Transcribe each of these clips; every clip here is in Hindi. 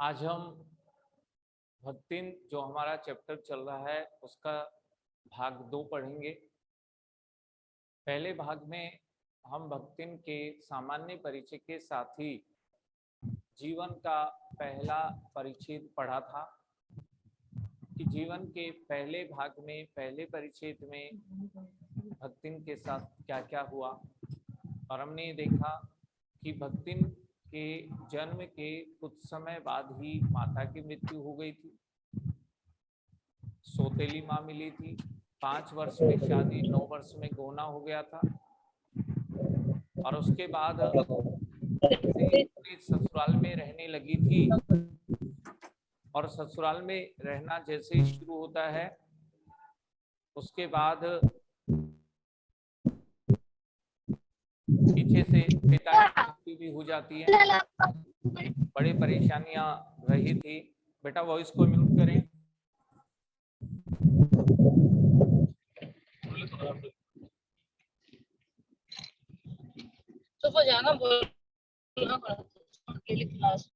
आज हम भक्तिन जो हमारा चैप्टर चल रहा है उसका भाग 2 पढ़ेंगे। पहले भाग में हम भक्तिन के सामान्य परिचय के साथ ही जीवन का पहला परिच्छेद पढ़ा था कि जीवन के पहले भाग में पहले परिच्छेद में भक्तिन के साथ क्या क्या हुआ, और हमने देखा कि भक्तिन के जन्म के कुछ समय बाद ही माता की मृत्यु हो गई थी। सौतेली माँ मिली थी। 5 वर्ष में शादी, 9 वर्ष में गोना हो गया था। और उसके बाद ससुराल में रहने लगी थी, और ससुराल में रहना जैसे ही शुरू होता है उसके बाद पीछे से पिता की मृत्यु भी हो जाती है। बड़ी परेशानियां रही थी। बेटा वॉइस को म्यूट करें। तो जाना बोलना पड़ा अकेले क्लास।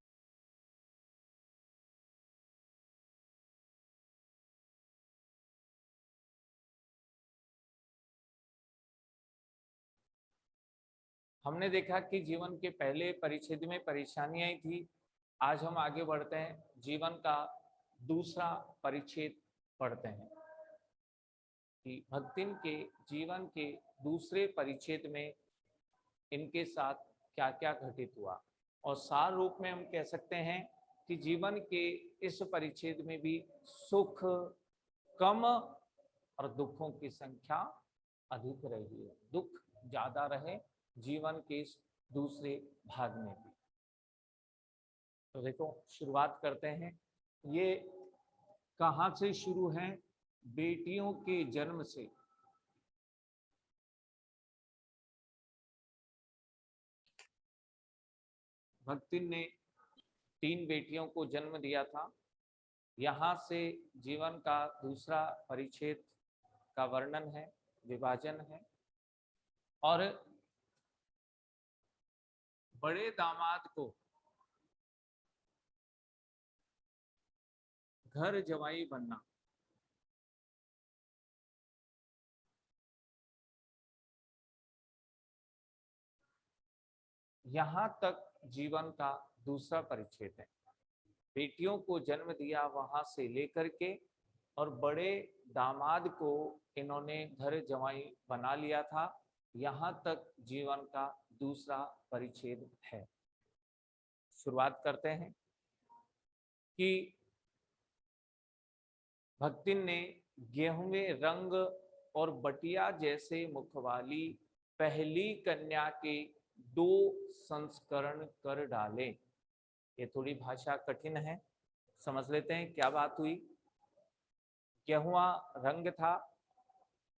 हमने देखा कि जीवन के पहले परिच्छेद में परेशानियां थी। आज हम आगे बढ़ते हैं, जीवन का दूसरा परिच्छेद पढ़ते हैं कि भक्तिन के जीवन के दूसरे परिच्छेद में इनके साथ क्या क्या घटित हुआ। और सार रूप में हम कह सकते हैं कि जीवन के इस परिच्छेद में भी सुख कम और दुखों की संख्या अधिक रही है। दुख ज्यादा रहे जीवन के इस दूसरे भाग में भी। तो देखो शुरुआत करते हैं। ये कहाँ से शुरू है? बेटियों के जन्म से। भक्तिन ने 3 बेटियों को जन्म दिया था। यहाँ से जीवन का दूसरा परिच्छेद का वर्णन है, विभाजन है। और बड़े दामाद को घर जवाई बनना, यहाँ तक जीवन का दूसरा परिच्छेद है। बेटियों को जन्म दिया वहां से लेकर के, और बड़े दामाद को इन्होंने घर जवाई बना लिया था, यहाँ तक जीवन का दूसरा परिच्छेद है। शुरुआत करते हैं कि भक्तिन ने गेहूं रंग और बटिया जैसे मुख वाली पहली कन्या के 2 संस्करण कर डाले। ये थोड़ी भाषा कठिन है, समझ लेते हैं क्या बात हुई। गेहुआ रंग था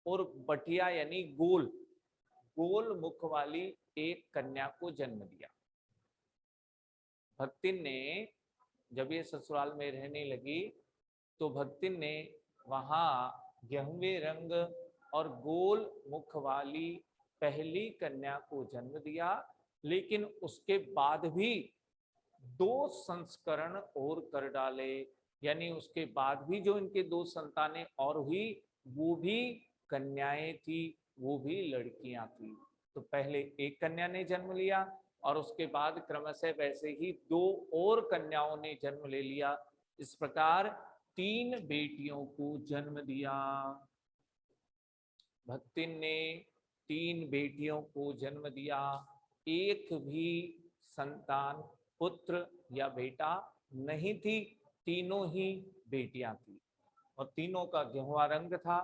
और बटिया यानी गोल गोल मुख वाली एक कन्या को जन्म दिया। भक्तिन ने जब ये ससुराल में रहने लगी तो भक्तिन ने वहां गेहुए रंग और गोल मुख वाली पहली कन्या को जन्म दिया, लेकिन उसके बाद भी 2 संस्करण और कर डाले। यानी उसके बाद भी जो इनके 2 संतानें और हुई वो भी कन्याएं थी, वो भी लड़कियां थी। तो पहले एक कन्या ने जन्म लिया और उसके बाद क्रमशः वैसे ही 2 और कन्याओं ने जन्म ले लिया। इस प्रकार 3 बेटियों को जन्म दिया। भक्तिन ने 3 बेटियों को जन्म दिया। एक भी संतान पुत्र या बेटा नहीं थी, तीनों ही बेटियां थी। और तीनों का गेहुआ रंग था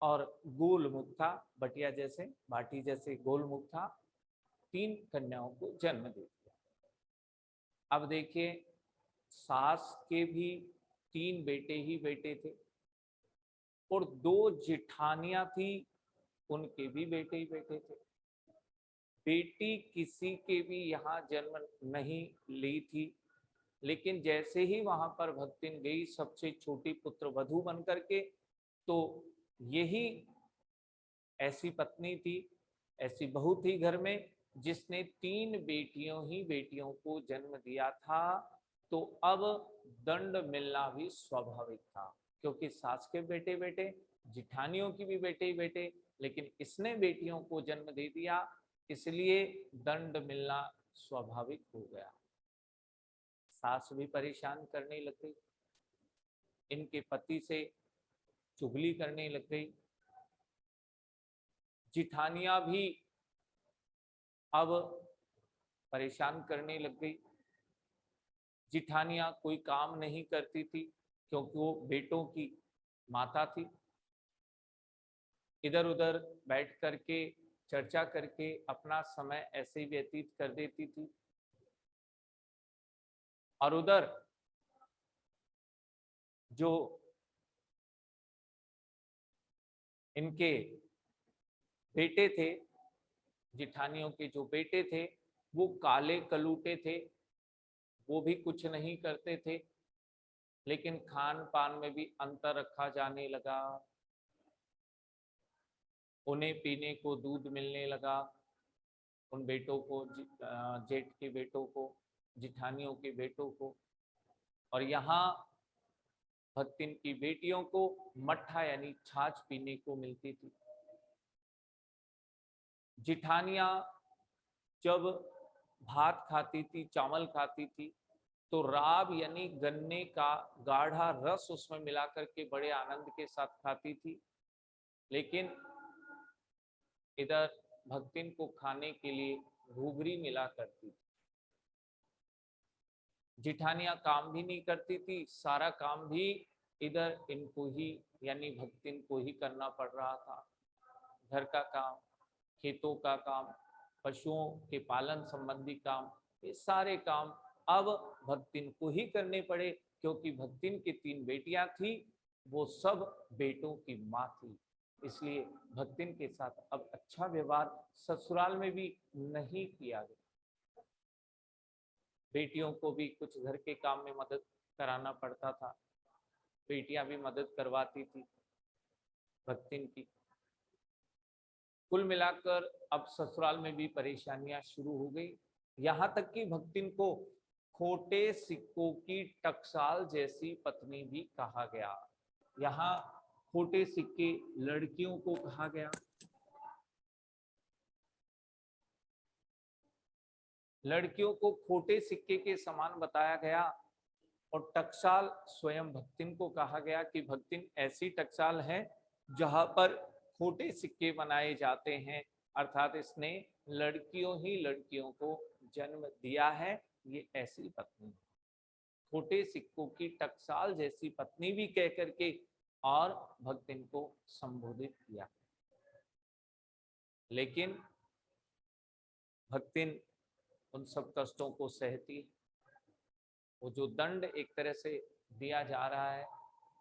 और गोल मुख था, बटिया जैसे बाटी जैसे गोल मुख था। 3 कन्याओं को जन्म दे दिया। अब देखिए, सास के भी 3 बेटे ही बेटे थे और 2 जेठानियां थी, उनके भी बेटे ही बेटे थे। बेटी किसी के भी यहाँ जन्म नहीं ली थी, लेकिन जैसे ही वहां पर भक्तिन गई सबसे छोटी पुत्र वधू बन करके, तो यही ऐसी पत्नी थी, ऐसी बहू थी घर में जिसने 3 बेटियों को जन्म दिया था। तो अब दंड मिलना भी स्वाभाविक था, क्योंकि सास के बेटे बेटे, जिठानियों की भी बेटे बेटे, लेकिन इसने बेटियों को जन्म दे दिया, इसलिए दंड मिलना स्वाभाविक हो गया। सास भी परेशान करने लग गई, इनके पति से चुगली करने लग गई। जिठानियां भी अब परेशान करने लग गई। जिठानियां कोई काम नहीं करती थी, क्योंकि वो बेटों की माता थी। इधर उधर बैठ करके चर्चा करके अपना समय ऐसे ही व्यतीत कर देती थी। और उधर जो इनके बेटे थे, जिठानियों के जो बेटे थे, वो काले कलूटे थे, वो भी कुछ नहीं करते थे, लेकिन खान पान में भी अंतर रखा जाने लगा। उन्हें पीने को दूध मिलने लगा, उन बेटों को, जेठ के बेटों को, जिठानियों के बेटों को। और यहाँ भक्तिन की बेटियों को मट्ठा यानी छाछ पीने को मिलती थी। जिठानियां जब भात खाती थी, चावल खाती थी, तो राब यानी गन्ने का गाढ़ा रस उसमें मिलाकर के बड़े आनंद के साथ खाती थी। लेकिन इधर भक्तिन को खाने के लिए घुघरी मिला करती थी। जिठानियां काम भी नहीं करती थी, सारा काम भी इधर इनको ही यानी भक्तिन को ही करना पड़ रहा था। घर का काम, खेतों का काम, पशुओं के पालन संबंधी काम, ये सारे काम अब भक्तिन को ही करने पड़े, क्योंकि भक्तिन की 3 बेटियां थी, वो सब बेटों की माँ थी। इसलिए भक्तिन के साथ अब अच्छा व्यवहार ससुराल में भी नहीं किया गया। बेटियों को भी कुछ घर के काम में मदद कराना पड़ता था, बेटियां भी मदद करवाती थी भक्तिन की। कुल मिलाकर अब ससुराल में भी परेशानियां शुरू हो गई। यहाँ तक कि भक्तिन को खोटे सिक्कों की टकसाल जैसी पत्नी भी कहा गया। यहाँ खोटे सिक्के लड़कियों को कहा गया। लड़कियों को खोटे सिक्के के समान बताया गया, और टकसाल स्वयं भक्तिन को कहा गया कि भक्तिन ऐसी टकसाल है जहां पर खोटे सिक्के बनाए जाते हैं, अर्थात इसने लड़कियों ही लड़कियों को जन्म दिया है, ये ऐसी पत्नी। खोटे सिक्कों की टकसाल जैसी पत्नी भी कह करके और भक्तिन को संबोधित किया। लेकिन भक्तिन उन सब कष्टों को सहती। वो जो दंड एक तरह से दिया जा रहा है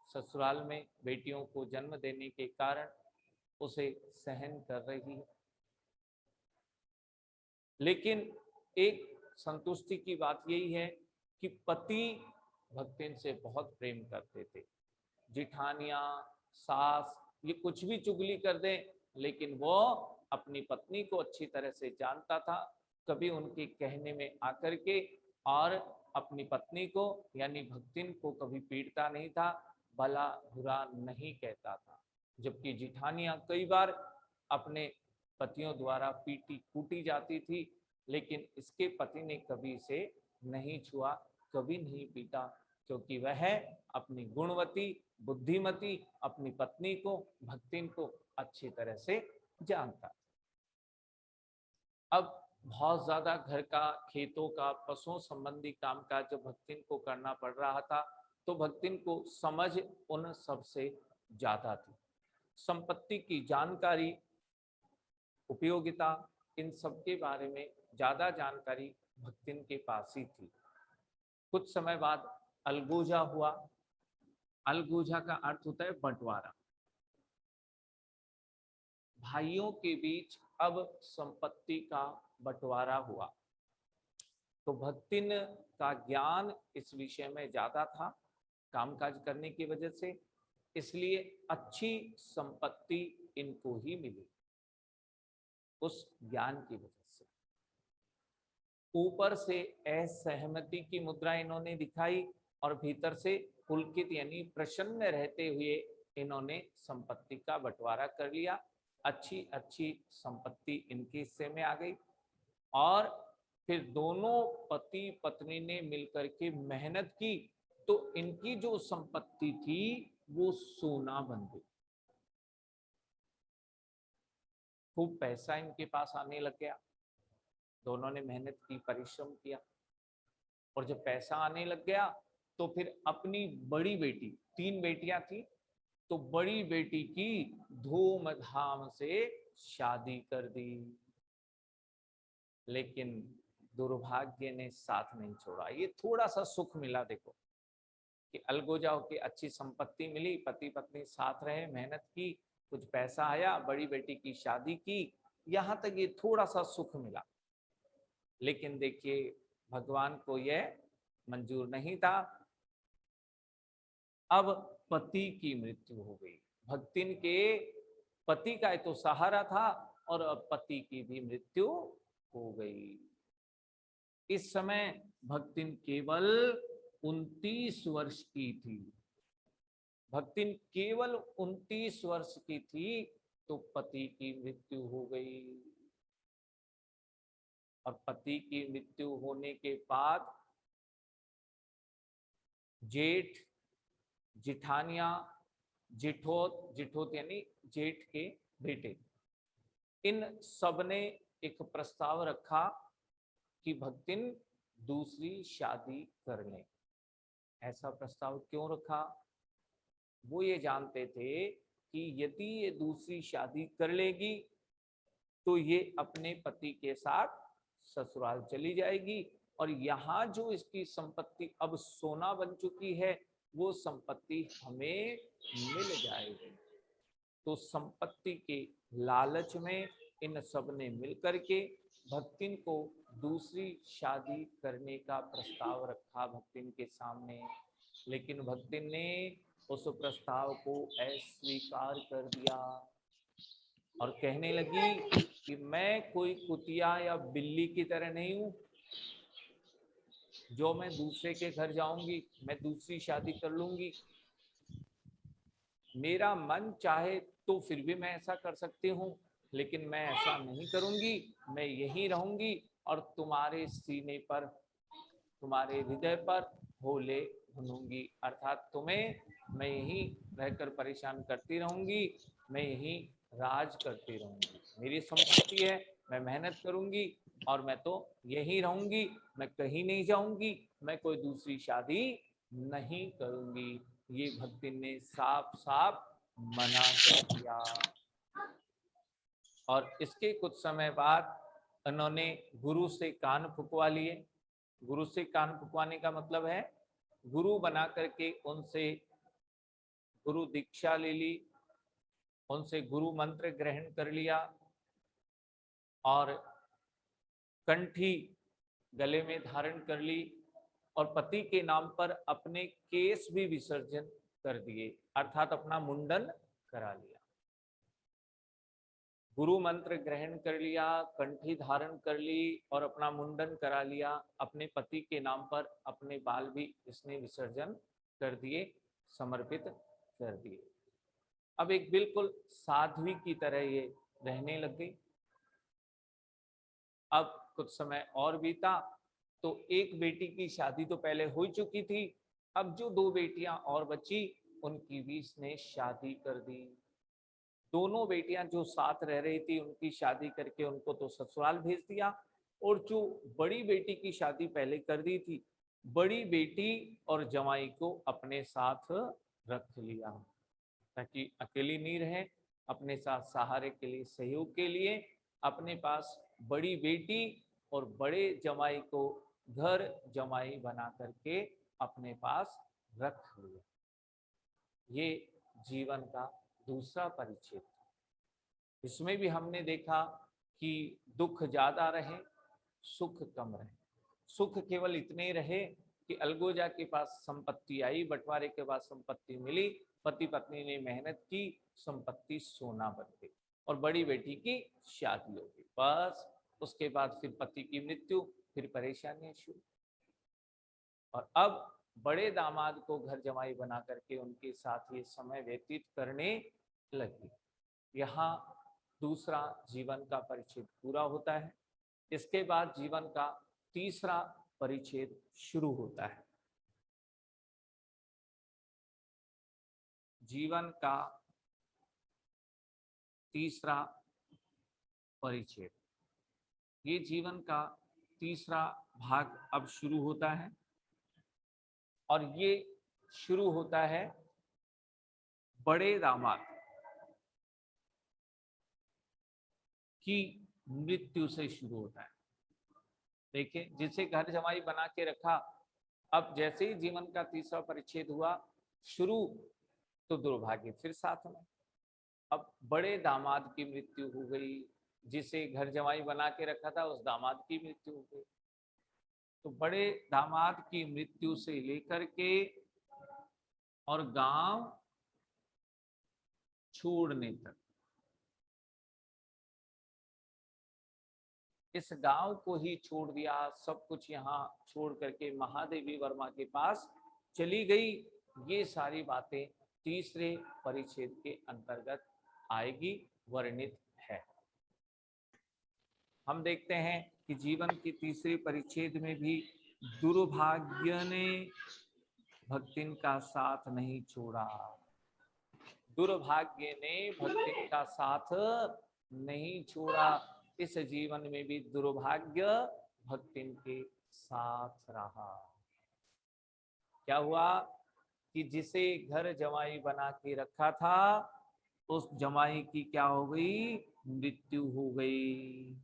ससुराल में बेटियों को जन्म देने के कारण, उसे सहन कर रही है। लेकिन एक संतुष्टि की बात यही है कि पति भक्तिन से बहुत प्रेम करते थे। जिठानियां, सास ये कुछ भी चुगली कर दें, लेकिन वो अपनी पत्नी को अच्छी तरह से जानता था, कभी उनके कहने में आकर के और अपनी पत्नी को यानी भक्तिन को कभी पीटता नहीं था, भला बुरा नहीं कहता था। जबकि जिठानियां कई बार अपने पतियों द्वारा पीटी कूटी जाती थी, लेकिन इसके पति ने कभी इसे नहीं छुआ, कभी नहीं पीटा, क्योंकि वह अपनी गुणवती बुद्धिमती अपनी पत्नी को, भक्तिन को अच्छी तरह से जानता। अब बहुत ज्यादा घर का, खेतों का, पशुओं संबंधी काम काज जब भक्तिन को करना पड़ रहा था, तो भक्तिन को समझ उन सबसे ज्यादा थी। संपत्ति की जानकारी, उपयोगिता, इन सब के बारे में ज्यादा जानकारी भक्तिन के पास ही थी। कुछ समय बाद अलगोजा हुआ। अलगोजा का अर्थ होता है बंटवारा। भाइयों के बीच अब संपत्ति का बंटवारा हुआ, तो भक्तिन का ज्ञान इस विषय में ज्यादा था कामकाज करने की वजह से, इसलिए अच्छी संपत्ति इनको ही मिली उस ज्ञान की वजह से। ऊपर से असहमति की मुद्रा इन्होंने दिखाई और भीतर से पुलकित यानी प्रसन्न रहते हुए इन्होंने संपत्ति का बंटवारा कर लिया। अच्छी अच्छी संपत्ति इनके हिस्से में आ गई और फिर दोनों पति पत्नी ने मिलकर के मेहनत की तो इनकी जो संपत्ति थी वो सोना बन गई। खूब पैसा इनके पास आने लग गया। दोनों ने मेहनत की, परिश्रम किया और जब पैसा आने लग गया तो फिर अपनी बड़ी बेटी, 3 बेटियां थी, तो बड़ी बेटी की धूमधाम से शादी कर दी। लेकिन दुर्भाग्य ने साथ नहीं छोड़ा। ये थोड़ा सा सुख मिला, देखो कि अलगोजा होके अच्छी संपत्ति मिली, पति पत्नी साथ रहे, मेहनत की, कुछ पैसा आया, बड़ी बेटी की शादी की, यहां तक ये थोड़ा सा सुख मिला। लेकिन देखिए भगवान को यह मंजूर नहीं था। अब पति की मृत्यु हो गई। भक्तिन के पति का तो सहारा था और अब पति की भी मृत्यु हो गई। इस समय भक्तिन केवल 29 वर्ष की थी। भक्तिन केवल 29 वर्ष की थी तो पति की मृत्यु हो गई। और पति की मृत्यु होने के बाद जेठ, जिठानिया, जिठोत, जिठोत यानी जेठ के बेटे, इन सब ने एक प्रस्ताव रखा कि भक्तिन दूसरी शादी कर लें। ऐसा प्रस्ताव क्यों रखा? वो ये जानते थे कि यदि ये दूसरी शादी कर लेगी तो ये अपने पति के साथ ससुराल चली जाएगी और यहाँ जो इसकी संपत्ति अब सोना बन चुकी है वो संपत्ति हमें मिल जाएगी। तो संपत्ति के लालच में इन सब ने मिलकर के भक्तिन को दूसरी शादी करने का प्रस्ताव रखा भक्तिन के सामने। लेकिन भक्तिन ने उस प्रस्ताव को अस्वीकार कर दिया और कहने लगी कि मैं कोई कुतिया या बिल्ली की तरह नहीं हूं जो मैं दूसरे के घर जाऊंगी, मैं दूसरी शादी कर लूंगी। मेरा मन चाहे तो फिर भी मैं ऐसा कर सकती हूँ, लेकिन मैं ऐसा नहीं करूंगी। मैं यहीं रहूंगी और तुम्हारे सीने पर, तुम्हारे हृदय पर होले भूनूंगी, अर्थात तुम्हें मैं यहीं रहकर परेशान करती रहूंगी, मैं यहीं राज करती रहूंगी। मेरी संपत्ति है, मैं मेहनत करूंगी और मैं तो यहीं रहूंगी, मैं कहीं नहीं जाऊंगी, मैं कोई दूसरी शादी नहीं करूंगी। ये भक्ति ने साफ साफ मना कर दिया। और इसके कुछ समय बाद उन्होंने गुरु से कान फुकवा लिए। गुरु से कान फुकवाने का मतलब है गुरु बना करके उनसे गुरु दीक्षा ले ली, उनसे गुरु मंत्र ग्रहण कर लिया और कंठी गले में धारण कर ली और पति के नाम पर अपने केस भी विसर्जन कर दिए, अर्थात अपना मुंडन करा लिया। गुरु मंत्र ग्रहण कर लिया, कंठी धारण कर ली और अपना मुंडन करा लिया। अपने पति के नाम पर अपने बाल भी इसने विसर्जन कर दिए, समर्पित कर दिए। अब एक बिल्कुल साध्वी की तरह ये रहने लग गई। अब कुछ समय और बीता तो एक बेटी की शादी तो पहले हो चुकी थी, अब जो 2 बेटियां और बची उनकी भी इसने शादी कर दी। दोनों बेटियां जो साथ रह रही थी उनकी शादी करके उनको तो ससुराल भेज दिया और जो बड़ी बेटी की शादी पहले कर दी थी, बड़ी बेटी और जमाई को अपने साथ रख लिया ताकि अकेली नहीं रहे, अपने साथ सहारे के लिए, सहयोग के लिए अपने पास बड़ी बेटी और बड़े जमाई को घर जमाई बना करके अपने पास रख लिया। ये जीवन का दूसरा परिच्छेद। इसमें भी हमने देखा कि दुख ज्यादा रहे, सुख कम रहे। सुख केवल इतने रहे कि अलगोजा के पास संपत्ति आई, बंटवारे के बाद संपत्ति मिली, पति पत्नी ने मेहनत की, संपत्ति सोना बन गई और बड़ी बेटी की शादी हो गई। बस उसके बाद फिर पति की मृत्यु, फिर परेशानियां शुरू। और अब बड़े दामाद को घर जमाई बना करके उनके साथ ये समय व्यतीत करने लगी। यहाँ दूसरा जीवन का परिच्छेद पूरा होता है। इसके बाद जीवन का तीसरा परिच्छेद शुरू होता है। जीवन का तीसरा परिच्छेद, ये जीवन का तीसरा भाग अब शुरू होता है और ये शुरू होता है बड़े दामाद की मृत्यु से शुरू होता है। देखिए, जिसे घर जमाई बना के रखा, अब जैसे ही जीवन का तीसरा परिच्छेद हुआ शुरू, तो दुर्भाग्य फिर साथ में। अब बड़े दामाद की मृत्यु हो गई, जिसे घर जमाई बना के रखा था उस दामाद की मृत्यु हो गई। तो बड़े दामाद की मृत्यु से लेकर के और गांव छोड़ने तक, इस गांव को ही छोड़ दिया, सब कुछ यहाँ छोड़ करके महादेवी वर्मा के पास चली गई। ये सारी बातें तीसरे परिच्छेद के अंतर्गत आएगी, वर्णित है। हम देखते हैं कि जीवन के तीसरे परिच्छेद में भी दुर्भाग्य ने भक्तिन का साथ नहीं छोड़ा। दुर्भाग्य ने भक्तिन का साथ नहीं छोड़ा। इस जीवन में भी दुर्भाग्य भक्तिन के साथ रहा। क्या हुआ कि जिसे घर जमाई बना के रखा था, उस जमाई की क्या हो गई? मृत्यु हो गई।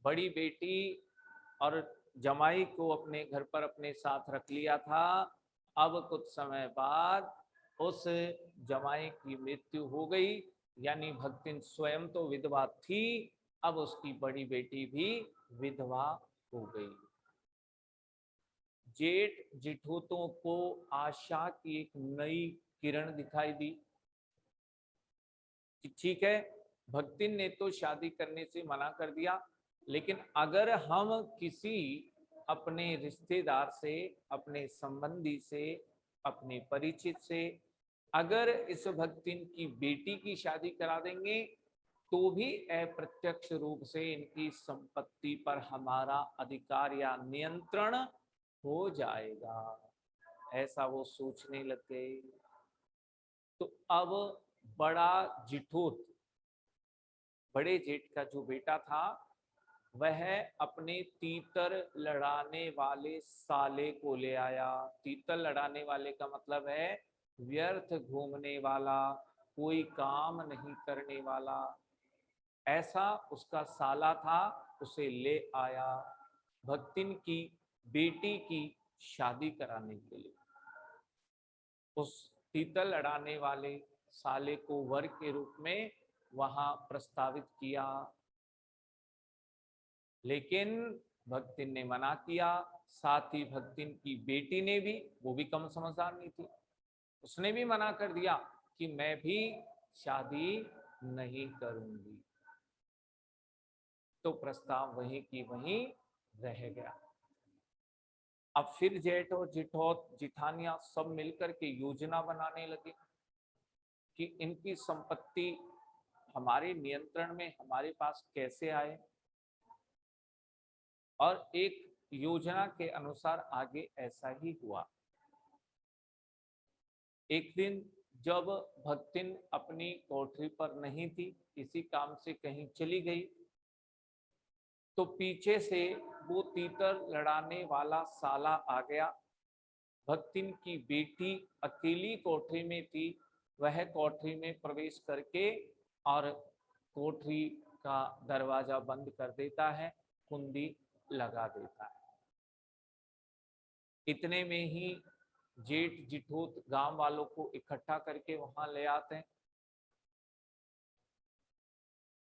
बड़ी बेटी और जमाई को अपने घर पर अपने साथ रख लिया था। अब कुछ समय बाद उस जमाई की मृत्यु हो गई, यानी भक्तिन स्वयं तो विधवा थी, अब उसकी बड़ी बेटी भी विधवा हो गई। जेठ जिठोतों को आशा की एक नई किरण दिखाई दी कि ठीक है, भक्तिन ने तो शादी करने से मना कर दिया, लेकिन अगर हम किसी अपने रिश्तेदार से, अपने संबंधी से, अपने परिचित से अगर इस भक्तिन की बेटी की शादी करा देंगे, तो भी अप्रत्यक्ष रूप से इनकी संपत्ति पर हमारा अधिकार या नियंत्रण हो जाएगा। ऐसा वो सोचने लग गए। तो अब बड़ा जिठोत, बड़े जेठ का जो बेटा था, वह अपने तीतर लड़ाने वाले साले को ले आया। तीतर लड़ाने वाले का मतलब है व्यर्थ घूमने वाला, कोई काम नहीं करने वाला, ऐसा उसका साला था। उसे ले आया भक्तिन की बेटी की शादी कराने के लिए। उस तीतर लड़ाने वाले साले को वर के रूप में वहां प्रस्तावित किया, लेकिन भक्तिन ने मना किया। साथ ही भक्तिन की बेटी ने भी, वो भी कम समझदार नहीं थी, उसने भी मना कर दिया कि मैं भी शादी नहीं करूंगी। तो प्रस्ताव वहीं की वहीं रह गया। अब फिर जेठ और जिठौत जिठानिया सब मिलकर के योजना बनाने लगे कि इनकी संपत्ति हमारे नियंत्रण में, हमारे पास कैसे आए। और एक योजना के अनुसार आगे ऐसा ही हुआ। एक दिन जब भक्तिन अपनी कोठरी पर नहीं थी, किसी काम से कहीं चली गई, तो पीछे से वो तीतर लड़ाने वाला साला आ गया। भक्तिन की बेटी अकेली कोठरी में थी, वह कोठरी में प्रवेश करके और कोठरी का दरवाजा बंद कर देता है, कुंडी लगा देता है। इतने में ही जेठ जिठोत गांव वालों को इकट्ठा करके वहां ले आते हैं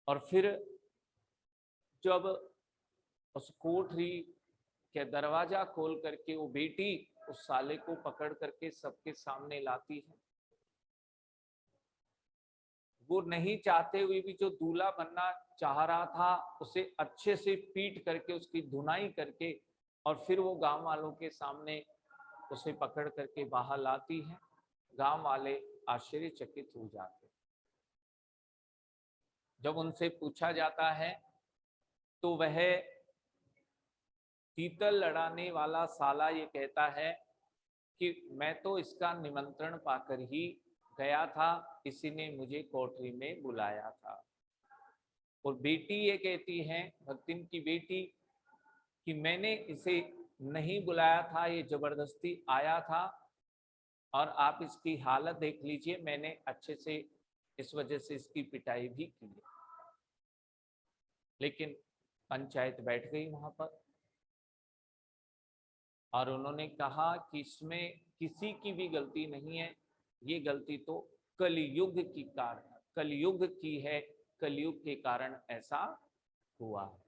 और फिर जब उस कोठरी के दरवाजा खोल करके वो बेटी उस साले को पकड़ करके सबके सामने लाती है, वो नहीं चाहते हुए भी जो दूल्हा बनना चाह रहा था उसे अच्छे से पीट करके उसकी धुनाई करके और फिर वो गांव वालों के सामने उसे पकड़ करके बाहर लाती है। गांव वाले आश्चर्यचकित हो जाते। जब उनसे पूछा जाता है तो वह तीतर लड़ाने वाला साला ये कहता है कि मैं तो इसका निमंत्रण पाकर ही गया था, इसी ने मुझे कोठरी में बुलाया था। और बेटी ये कहती है, भक्तिन की बेटी, कि मैंने इसे नहीं बुलाया था, ये जबरदस्ती आया था और आप इसकी हालत देख लीजिए, मैंने अच्छे से इस वजह से इसकी पिटाई भी की है। लेकिन पंचायत बैठ गई वहां पर और उन्होंने कहा कि इसमें किसी की भी गलती नहीं है, ये गलती तो कलयुग की कारण कलयुग की है, कलयुग के कारण ऐसा हुआ है।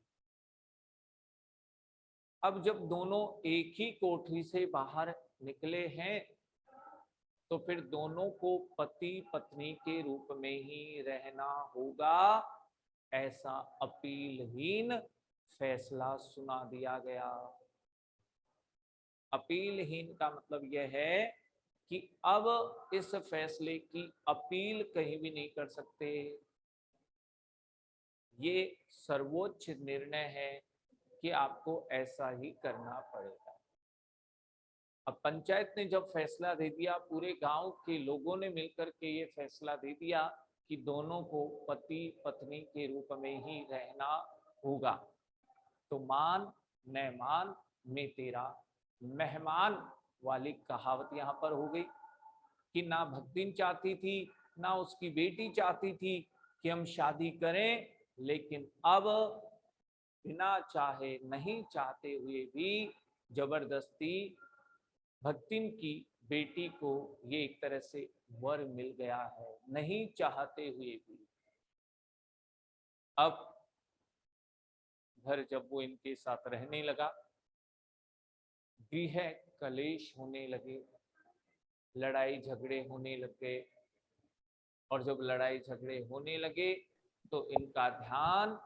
अब जब दोनों एक ही कोठरी से बाहर निकले हैं तो फिर दोनों को पति पत्नी के रूप में ही रहना होगा, ऐसा अपीलहीन फैसला सुना दिया गया। अपीलहीन का मतलब यह है कि अब इस फैसले की अपील कहीं भी नहीं कर सकते। ये सर्वोच्च निर्णय है कि आपको ऐसा ही करना पड़ेगा। अब पंचायत ने जब फैसला दे दिया, पूरे गांव के लोगों ने मिलकर के ये फैसला दे दिया कि दोनों को पति पत्नी के रूप में ही रहना होगा, तो मान न मान में तेरा मेहमान वाली कहावत यहाँ पर हो गई कि ना भक्तिन चाहती थी ना उसकी बेटी चाहती थी कि हम शादी करें, लेकिन अब बिना चाहे, नहीं चाहते हुए भी जबरदस्ती भक्तिन की बेटी को ये एक तरह से वर मिल गया है, नहीं चाहते हुए भी। अब घर जब वो इनके साथ रहने लगा, गृह कलेश होने लगे, लड़ाई झगड़े होने लगे, और जब लड़ाई झगड़े होने लगे तो इनका ध्यान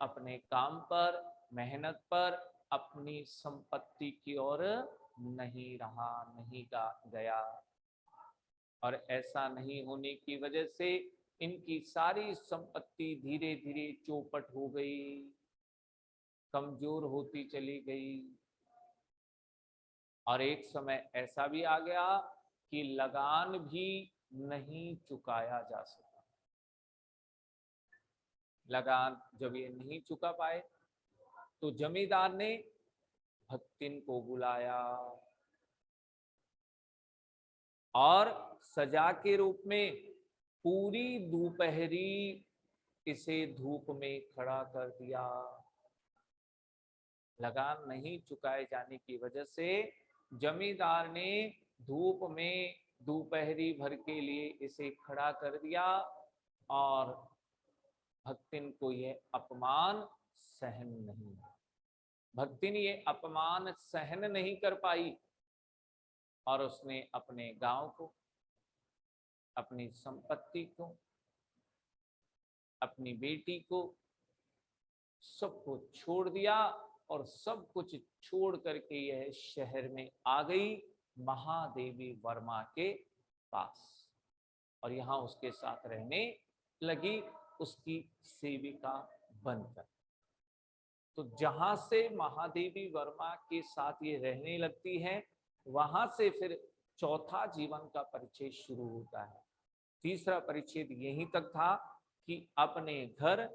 अपने काम पर, मेहनत पर, अपनी संपत्ति की ओर नहीं रहा, नहीं गया। और ऐसा नहीं होने की वजह से इनकी सारी संपत्ति धीरे धीरे चौपट हो गई, कमजोर होती चली गई। और एक समय ऐसा भी आ गया कि लगान भी नहीं चुकाया जा सका। लगान जब ये नहीं चुका पाए तो जमींदार ने भक्तिन को बुलाया और सजा के रूप में पूरी दोपहरी इसे धूप में खड़ा कर दिया। लगान नहीं चुकाए जाने की वजह से जमींदार ने धूप में दोपहरी भर के लिए इसे खड़ा कर दिया और भक्तिन को यह अपमान सहन नहीं, भक्तिन ये अपमान सहन नहीं कर पाई और उसने अपने गांव को, अपनी संपत्ति को, अपनी बेटी को, सबको छोड़ दिया और सब कुछ छोड़ करके यह शहर में आ गई महादेवी वर्मा के पास और यहाँ उसके साथ रहने लगी, उसकी सेविका बनकर। तो जहां से महादेवी वर्मा के साथ ये रहने लगती है, वहां से फिर चौथा जीवन का परिचय शुरू होता है। तीसरा परिच्छेद यहीं तक था कि अपने घर,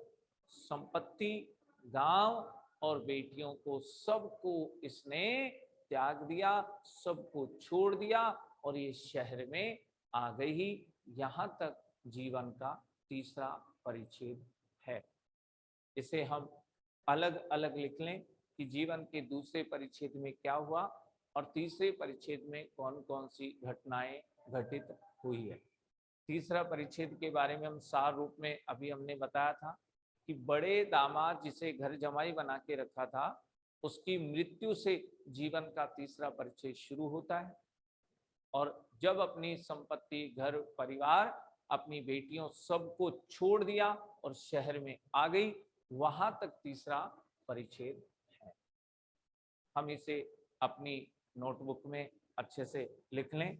संपत्ति, गांव और बेटियों को सबको इसने त्याग दिया, सबको छोड़ दिया और ये शहर में आ गई। यहाँ तक जीवन का तीसरा परिच्छेद है। इसे हम अलग अलग लिख लें कि जीवन के दूसरे परिच्छेद में क्या हुआ और तीसरे परिच्छेद में कौन कौन सी घटनाएं घटित हुई है। तीसरा परिच्छेद के बारे में हम सार रूप में अभी हमने बताया था कि बड़े दामाद जिसे घर जमाई बना के रखा था, उसकी मृत्यु से जीवन का तीसरा परिच्छेद शुरू होता है और जब अपनी संपत्ति, घर, परिवार अपनी बेटियों सबको छोड़ दिया और शहर में आ गई। वहां तक तीसरा परिच्छेद है। हम इसे अपनी नोटबुक में अच्छे से लिख लें,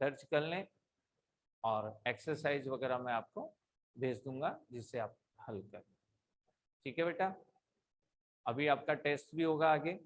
दर्ज कर लें, और एक्सरसाइज वगैरह मैं आपको भेज दूंगा जिससे आप हल करें। ठीक है बेटा, अभी आपका टेस्ट भी होगा आगे।